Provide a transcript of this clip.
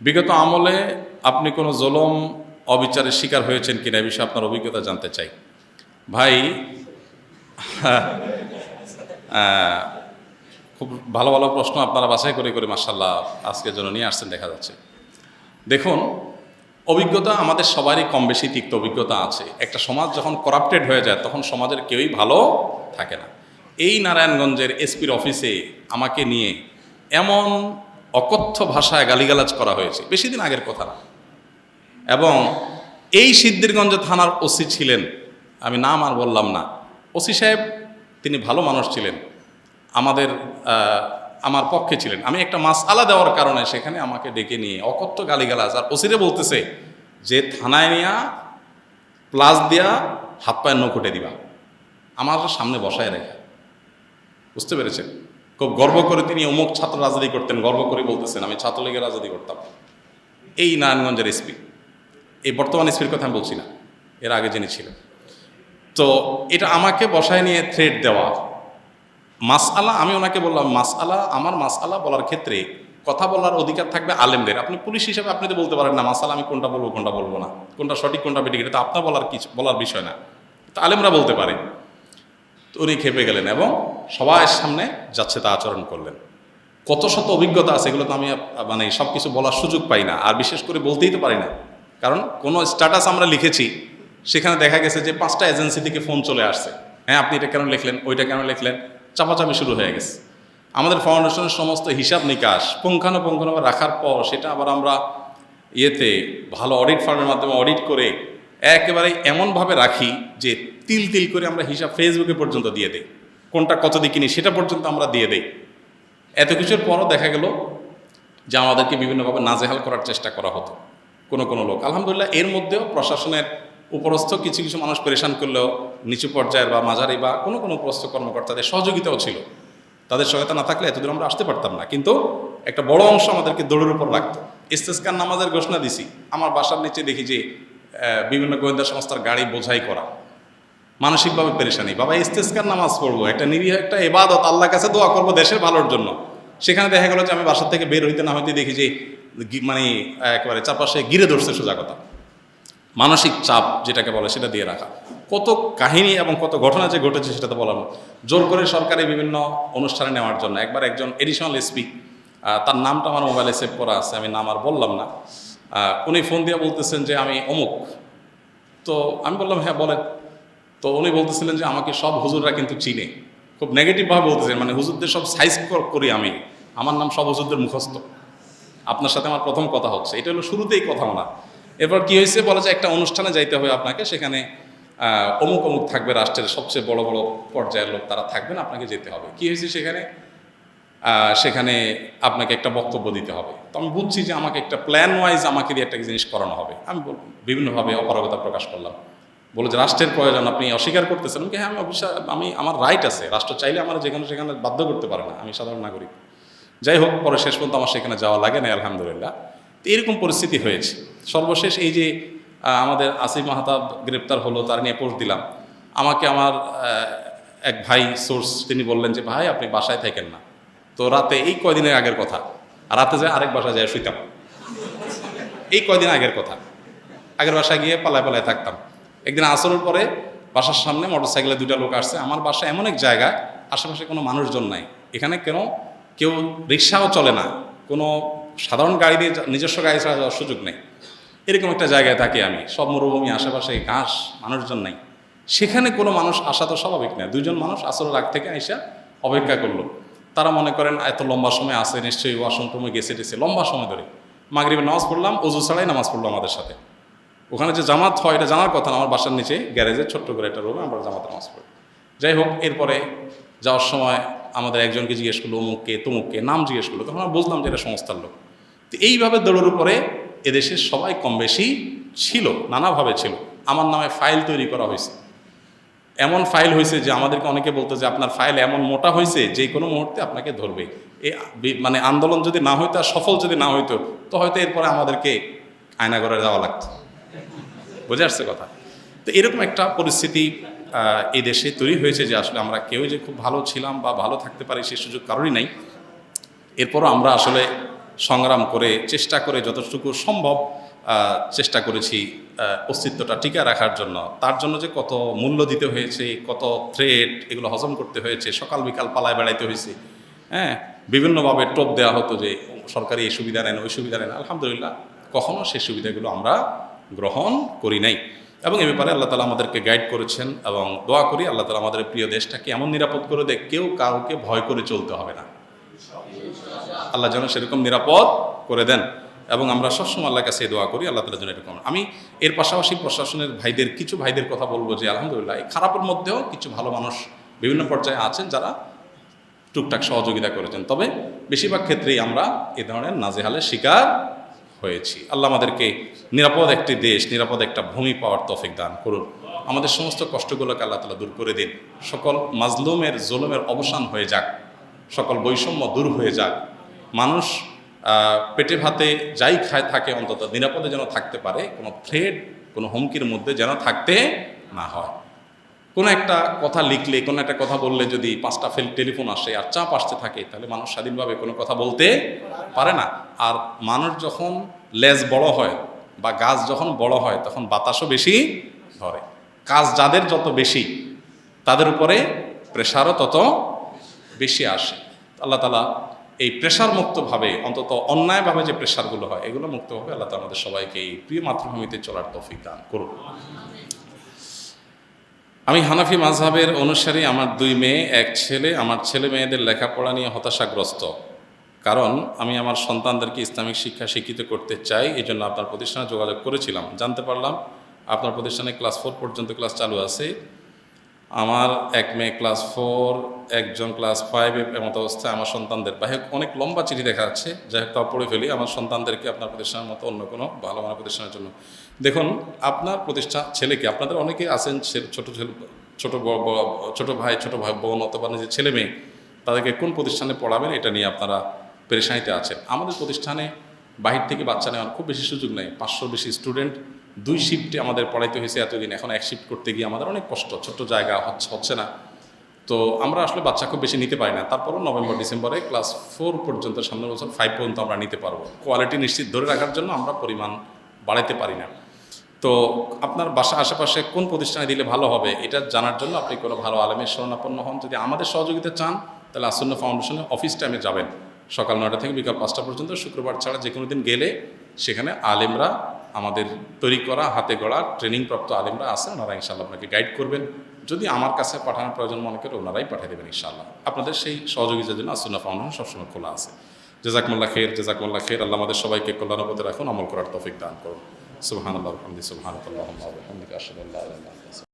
বিগত আমলে আপনি কোনো জুলুম অবিচারের শিকার হয়েছেন কিনা এই বিষয়ে আপনার অভিজ্ঞতা জানতে চাই। ভাই, খুব ভালো ভালো প্রশ্ন আপনারা বাছাই করে করে মাশাআল্লাহ আজকের জন্য নিয়ে আসছেন দেখা যাচ্ছে। দেখুন, অভিজ্ঞতা আমাদের সবারই কম বেশি তিক্ত অভিজ্ঞতা আছে। একটা সমাজ যখন করাপ্টেড হয়ে যায় তখন সমাজের কেউই ভালো থাকে না। এই নারায়ণগঞ্জের এসপির অফিসে আমাকে নিয়ে এমন অকথ্য ভাষায় গালিগালাজ করা হয়েছে, বেশি দিন আগের কথা না। এবং এই সিদ্ধিরগঞ্জ থানার ওসি ছিলেন, আমি নাম আর বললাম না, ওসি সাহেব তিনি ভালো মানুষ ছিলেন, আমার পক্ষে ছিলেন। আমি একটা মাসআলা দেওয়ার কারণে সেখানে আমাকে ডেকে নিয়ে অকথ্য গালিগালাজ, আর ওসিরে বলতেছে যে থানায় নিয়া প্লাস দিয়া হাত পায়ের নখুটে দিবা, আমার সামনে বসায় রেখে। বুঝতে পেরেছেন? খুব গর্ব করে তিনি অমুক ছাত্র রাজনীতি করতেন, গর্ব করে বলতেছেন আমি ছাত্রলীগের রাজনীতি করতাম। এই নারায়ণগঞ্জের এসপি, এই বর্তমান এসপির কথা আমি বলছি না, এর আগে যিনি ছিলেন। তো এটা আমাকে বসায় নিয়ে থ্রেট দেওয়া মাসআলা, আমি ওনাকে বললাম মাসআলা, আমার মাসআলা বলার ক্ষেত্রে কথা বলার অধিকার থাকবে আলেমদের। আপনি পুলিশ হিসেবে আপনি তো বলতে পারেন না মাসআলা আমি কোনটা বলবো কোনটা বলবো না, কোনটা সঠিক কোনটা বেঠিক, এটা তো আপনার বলার বিষয় না, তো আলেমরা বলতে পারে। তো উনি খেপে গেলেন এবং সবার সামনে যাচ্ছে তা আচরণ করলেন। কত শত অভিজ্ঞতা আছে, এগুলো তো আমি সব কিছু বলার সুযোগ পাই না, আর বিশেষ করে বলতেই তো পারি না। কারণ কোনো স্ট্যাটাস আমরা লিখেছি, সেখানে দেখা গেছে যে 5টা এজেন্সি থেকে ফোন চলে আসছে, হ্যাঁ আপনি এটা কেন লিখলেন, ওইটা কেন লিখলেন, চাপাচাপি শুরু হয়ে গেছে। আমাদের ফাউন্ডেশনের সমস্ত হিসাব নিকাশ পুঙ্খানুপুঙ্খভাবে রাখার পর সেটা আবার আমরা ভালো অডিট ফার্মের মাধ্যমে অডিট করে একেবারে এমনভাবে রাখি যে তিল তিল করে আমরা হিসাব ফেসবুকে পর্যন্ত দিয়ে দেই, কোনটা কত দিয়ে কিনি সেটা পর্যন্ত আমরা দিয়ে দেই। এত কিছুর পরও দেখা গেল যে আমাদেরকে বিভিন্নভাবে নাজেহাল করার চেষ্টা করা হতো কোনো লোক। আলহামদুলিল্লাহ এর মধ্যেও প্রশাসনের উপরস্থ কিছু কিছু মানুষ পরেশান করলেও নিচু পর্যায়ের বা মাঝারি বা কোনো উপরস্থ কর্মকর্তাদের সহযোগিতাও ছিল। তাদের সহায়তা না থাকলে এতদূর আমরা আসতে পারতাম না। কিন্তু একটা বড় অংশ আমাদেরকে দৌড়ের উপর রাখতো। ইস্তেসকার নামাজের ঘোষণা দিছি, আমার বাসার নিচে দেখি যে বিভিন্ন গোয়েন্দা সংস্থার গাড়ি বোঝাই করা, মানসিকভাবে পেরেশানি। বাবা ইস্তেসকার নামাজ পড়বো, একটা নিরীহ একটা ইবাদত, আল্লাহর কাছে দোয়া করবো দেশের ভালোর জন্য। সেখানে দেখা গেল যে আমি বাসার থেকে বের হইতে না হইতে দেখি যে একেবারে চারপাশে ঘিরে ধরছে সোজা কথা। মানসিক চাপ যেটাকে বলে সেটা দিয়ে রাখা। কত কাহিনী এবং কত ঘটনা যে ঘটেছে সেটা তো বলার, জোর করে সরকারি বিভিন্ন অনুষ্ঠানে নেওয়ার জন্য। একবার একজন এডিশনাল এসপি, তার নামটা আমার মোবাইলে সেভ করা আছে, আমি নাম আর বললাম না, উনি ফোন দিয়ে বলতেছেন যে আমি অমুক। তো আমি বললাম হ্যাঁ বলেন। তো উনি বলতেছিলেন যে আমাকে সব হুজুররা কিন্তু চিনে, খুব নেগেটিভভাবে বলতেছেন, হুজুরদের সব সাইজ করি আমি, আমার নাম সব হুজুরদের মুখস্থ, আপনার সাথে আমার প্রথম কথা হচ্ছে। এটা হলো শুরুতেই কথা না। এরপর কি হয়েছে বলা যায় একটা অনুষ্ঠানে যাইতে হবে আপনাকে, সেখানে অমুক থাকবে, রাষ্ট্রের সবচেয়ে বড় বড় পর্যায়ের লোক তারা থাকবেন, আপনাকে যেতে হবে। কি হয়েছে সেখানে আপনাকে একটা বক্তব্য দিতে হবে। তো আমি বুঝছি যে আমাকে একটা প্ল্যান ওয়াইজ আমাকে দিয়ে একটা জিনিস করানো হবে। আমি বিভিন্নভাবে অপারগতা প্রকাশ করলাম, বলে যে রাষ্ট্রের প্রয়োজন আপনি অস্বীকার করতেছেন। হ্যাঁ আমি আমার রাইট আছে, রাষ্ট্র চাইলে আমার সেখানে বাধ্য করতে পারে না, আমি সাধারণ নাগরিক। যাই হোক, পরে শেষ পর্যন্ত আমার সেখানে যাওয়া লাগে না আলহামদুলিল্লাহ। তো এরকম পরিস্থিতি হয়েছে। সর্বশেষ এই যে আমাদের আসিফ মাহতাব গ্রেপ্তার হলো, তার নিয়ে পোস্ট দিলাম। আমাকে আমার এক ভাই সোর্স তিনি বললেন যে ভাই আপনি বাসায় থাকেন না। তো রাতে, এই কয়দিনের আগের কথা, রাতে যায় আরেক বাসায় যায় শুইতাম। এই কয়দিন আগের কথা, আগের বাসায় গিয়ে পালায় থাকতাম। একদিন আসরের পরে বাসার সামনে মোটরসাইকেলে 2টা লোক আসছে। আমার বাসা এমন এক জায়গায় আশেপাশে কোনো মানুষজন নাই, এখানে কেউ রিক্সাও চলে না, কোনো সাধারণ গাড়ি দিয়ে নিজস্ব গাড়ি ছাড়া যাওয়ার সুযোগ নেই। এরকম একটা জায়গায় থাকি আমি, সব মরুভূমি, আশেপাশে ঘাস, মানুষজন নাই। সেখানে কোনো মানুষ আসা তো স্বাভাবিক না। 2জন মানুষ আসরের আগ থেকে আইসা অপেক্ষা করলো। তারা মনে করেন এত লম্বা সময় আসে, নিশ্চয়ই ওয়াশরুমে গেছে লম্বা সময় ধরে। মাগরিবের নামাজ পড়লাম, ওযু ছাড়াই নামাজ পড়লো আমাদের সাথে। ওখানে যে জামাত হয় এটা জানার কথা না, আমার বাসার নিচে গ্যারেজে ছোট্ট করে একটা রুমে আমরা জামাতে নামাজ পড়ি। যাই হোক, এরপরে যাওয়ার সময় আমাদের একজনকে জিজ্ঞেস করলো অমুককে তমুককে, নাম জিজ্ঞেস করলো, তখন আমরা বুঝলাম যে এটা সংস্থার লোক। তো এইভাবে দৌড়ের উপরে এদেশের সবাই কম বেশি ছিল, নানাভাবে ছিল। আমার নামে ফাইল তৈরি করা হয়েছে, এমন ফাইল হয়েছে যে আমাদেরকে অনেকে বলতো যে আপনার ফাইল এমন মোটা হয়েছে যে কোনো মুহূর্তে আপনাকে ধরবে। এই আন্দোলন যদি না হইতো আর সফল যদি না হইতো তো হয়তো এরপরে আমাদেরকে আয়নাঘরে যাওয়া লাগতো। বুঝে আসছে কথা? তো এরকম একটা পরিস্থিতি এই দেশে তৈরি হয়েছে যে আসলে আমরা কেউ যে খুব ভালো ছিলাম বা ভালো থাকতে পারি সে সুযোগ কারোরই নাই। এরপরও আমরা আসলে সংগ্রাম করে চেষ্টা করে যতটুকু সম্ভব চেষ্টা করেছি অস্তিত্বটা টিকে রাখার জন্য। তার জন্য যে কত মূল্য দিতে হয়েছে, কত থ্রেট, এগুলো হজম করতে হয়েছে, সকাল বিকাল পালায় বেড়াইতে হয়েছে, হ্যাঁ, বিভিন্নভাবে টোপ দেওয়া হতো যে সরকারি এই সুবিধা নেন, ওই সুবিধা নেন। আলহামদুলিল্লাহ কখনো সেই সুবিধাগুলো আমরা গ্রহণ করি নাই, এবং এ ব্যাপারে আল্লাহ তালা আমাদেরকে গাইড করেছেন। এবং দোয়া করি আল্লাহ তালা আমাদের প্রিয় দেশটাকে এমন নিরাপদ করে দেয়, কেউ কাউকে ভয় করে চলতে হবে না। আল্লাহ যেন সেরকম নিরাপদ করে দেন, এবং আমরা সবসময় আল্লাহর কাছে দোয়া করি আল্লাহ তালা যেন এরকম। আমি এর পাশাপাশি প্রশাসনের কিছু ভাইদের কথা বলবো যে আলহামদুলিল্লাহ এই খারাপের মধ্যেও কিছু ভালো মানুষ বিভিন্ন পর্যায়ে আছেন যারা টুকটাক সহযোগিতা করেছেন। তবে বেশিরভাগ ক্ষেত্রেই আমরা এ ধরনের নাজেহালের শিকার হয়েছি। আল্লাহ আমাদেরকে নিরাপদ একটি দেশ, নিরাপদ একটা ভূমি পাওয়ার তৌফিক দান করুন। আমাদের সমস্ত কষ্টগুলোকে আল্লাহ তাআলা দূর করে দিন। সকল মাজলুমের জুলুমের অবসান হয়ে যাক, সকল বৈষম্য দূর হয়ে যাক। মানুষ পেটে ভাতে যাই খায় থাকে অন্তত নিরাপদে যেন থাকতে পারে, কোনো থ্রেড, কোনো হুমকির মধ্যে যেন থাকতে না হয়। কোনো একটা কথা লিখলে, কোনো একটা কথা বললে যদি 5টা টেলিফোন আসে আর চাপ আসতে থাকে, তাহলে মানুষ স্বাধীনভাবে কোনো কথা বলতে পারে না। আর মানুষ যখন লেজ বড় হয় বা গাছ যখন বড় হয় তখন বাতাসও বেশি ধরে। কাজ যাদের যত বেশি তাদের উপরে প্রেশারও তত বেশি আসে। আল্লাহ তাআলা এই প্রেশার মুক্তভাবে, অন্তত অন্যায়ভাবে যে প্রেশারগুলো হয় এগুলো মুক্তভাবে আল্লাহ তাআলা আমাদের সবাইকে এই প্রিয় মাতৃভূমিতে চলার তৌফিক দান করুন। আমি হানাফি মাযহাবের অনুসারী, আমার 2 মেয়ে 1 ছেলে। আমার ছেলে মেয়েদের লেখাপড়া নিয়ে হতাশাগ্রস্ত, কারণ আমি আমার সন্তানদেরকে ইসলামিক শিক্ষা শিক্ষিত করতে চাই। এই জন্য আপনার প্রতিষ্ঠানে যোগাযোগ করেছিলাম। জানতে পারলাম আপনার প্রতিষ্ঠানে ক্লাস 4 পর্যন্ত ক্লাস চালু আছে। আমার 1 মেয়ে ক্লাস 4, একজন ক্লাস 5 এমত অবস্থায় আমার সন্তানদের। যাই হোক, অনেক লম্বা চিঠি দেখা যাচ্ছে, যাই হোক তাও পড়ে ফেলি। আমার সন্তানদেরকে আপনার প্রতিষ্ঠানের মতো অন্য কোনো ভালো মানের প্রতিষ্ঠানের জন্য দেখুন। আপনার প্রতিষ্ঠান ছেলেকে, আপনাদের অনেকেই আছেন ছোট ভাই বোন অথবা নিজের ছেলে মেয়ে, তাদেরকে কোন প্রতিষ্ঠানে পড়াবেন এটা নিয়ে আপনারা পেরেশানিতে আছেন। আমাদের প্রতিষ্ঠানে বাহির থেকে বাচ্চা নেওয়ার খুব বেশি সুযোগ নেই। 500 বেশি স্টুডেন্ট, 2 শিফটে আমাদের পড়াইতে হয়েছে এতদিন। এখন 1 শিফট করতে গিয়ে আমাদের অনেক কষ্ট, ছোট্ট জায়গা হচ্ছে না। তো আমরা আসলে বাচ্চা খুব বেশি নিতে পারি না। তারপরও নভেম্বর ডিসেম্বরে ক্লাস 4 পর্যন্ত, সামনের বছর 5 পর্যন্ত আমরা নিতে পারবো। কোয়ালিটি নিশ্চিত ধরে রাখার জন্য আমরা পরিমাণ বাড়াইতে পারি না। তো আপনার বাসা আশেপাশে কোন প্রতিষ্ঠানে দিলে ভালো হবে এটা জানার জন্য আপনি কোনো ভালো আলেমের শরণাপন্ন হন। যদি আমাদের সহযোগিতা চান তাহলে আসন্ন ফাউন্ডেশনের অফিস টাইমে যাবেন, সকাল 9টা থেকে বিকাল 5টা পর্যন্ত। শুক্রবার ছাড়া যে কোনো দিন গেলে সেখানে আলেমরা, আমাদের তৈরি করা হাতে গড়া ট্রেনিংপ্রাপ্ত আলেমরা আছেন, ওনারা ইনশাআল্লাহ আপনাকে গাইড করবেন। যদি আমার কাছে পাঠানোর প্রয়োজন মনে করে ওনারাই পাঠিয়ে দেবেন ইনশাআল্লাহ। আপনাদের সেই সহযোগিতার জন্য আসন্ন ফাউন্ডেশন সবসময় খোলা আছে। জাযাকুমুল্লাহ খের। আল্লাহ আমাদের সবাইকে কল্যাণ পথে রাখুন, আমল করার তৌফিক দান করুন। সুবহানাল্লাহ ওয়া বিহামদিহি, সুবহানাকাল্লাহুম্মা ওয়া বিহামদিকা, আশহাদু আল্লা ইলাহা ইল্লা আনতা।